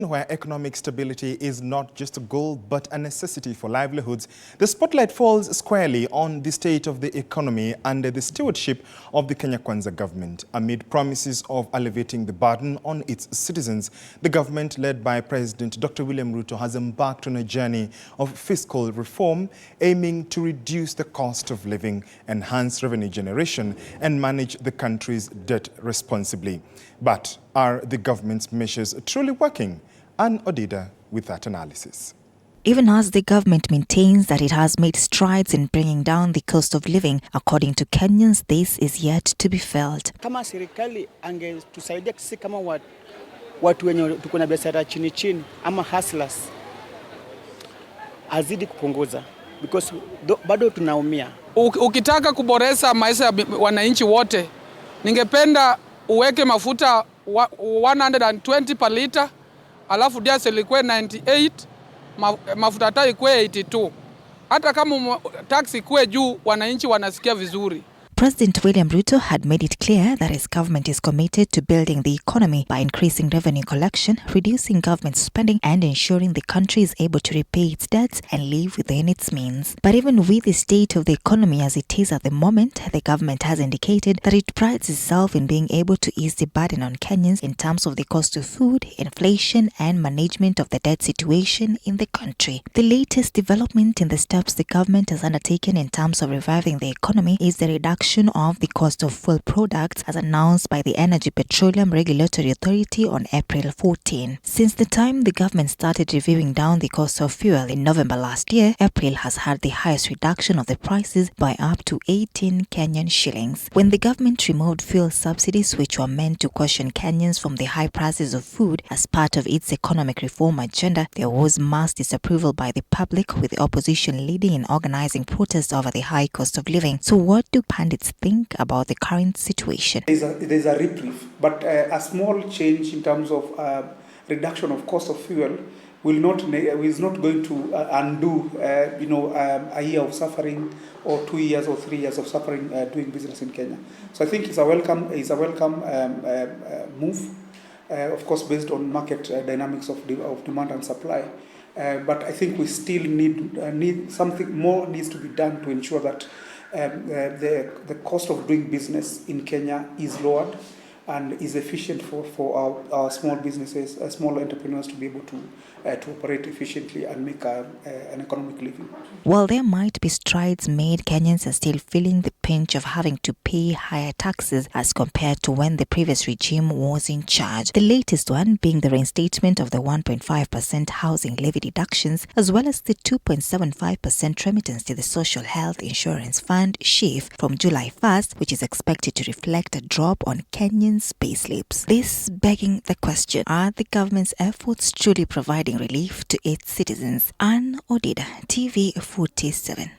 Where economic stability is not just a goal but a necessity for livelihoods, the spotlight falls squarely on the state of the economy under the stewardship of the Kenya Kwanza government. Amid promises of alleviating the burden on its citizens, the government led by President Dr. William Ruto has embarked on a journey of fiscal reform aiming to reduce the cost of living, enhance revenue generation and manage the country's debt responsibly. But are the government's measures truly working? And Odida with that analysis. Even as the government maintains that it has made strides in bringing down the cost of living, according to Kenyans, this is yet to be felt. Kama serikali angetusaidia sisi kama watu wenye tuko na biashara chini chini ama hustlers, azidi kupunguza because bado tunaumia. Ukitaka kuboresha maisha ya wananchi wote, ningependa uweke mafuta 120 per liter. Alafu diesel ilikuwa 98, mafuta taa ilikuwa 82. Hata kama tax ikuwe juu, wananchi wanasikia vizuri. President William Ruto had made it clear that his government is committed to building the economy by increasing revenue collection, reducing government spending, and ensuring the country is able to repay its debts and live within its means. But even with the state of the economy as it is at the moment, the government has indicated that it prides itself in being able to ease the burden on Kenyans in terms of the cost of food, inflation, and management of the debt situation in the country. The latest development in the steps the government has undertaken in terms of reviving the economy is the reduction of the cost of fuel products as announced by the Energy Petroleum Regulatory Authority on April 14. Since the time the government started reviewing down the cost of fuel in November last year, April has had the highest reduction of the prices by up to 18 Kenyan shillings. When the government removed fuel subsidies which were meant to caution Kenyans from the high prices of food as part of its economic reform agenda, there was mass disapproval by the public, with the opposition leading in organizing protests over the high cost of living. So what do pundits think about the current situation? There's a reprieve, but a small change in terms of reduction of cost of fuel is not going to undo a year of suffering or 2 years or 3 years of suffering doing business in Kenya. So I think it's a welcome move, of course based on market dynamics of demand and supply. But I think we still need something more needs to be done to ensure that the cost of doing business in Kenya is lowered and is efficient for our small businesses, small entrepreneurs to be able to operate efficiently and make an economic living. While there might be strides made, Kenyans are still feeling the pinch of having to pay higher taxes as compared to when the previous regime was in charge. The latest one being the reinstatement of the 1.5% housing levy deductions, as well as the 2.75% remittance to the Social Health Insurance Fund (SHIF) from July 1st, which is expected to reflect a drop on Kenyans' payslips. This begging the question, are the government's efforts truly providing relief to its citizens? And Odida, TV 47.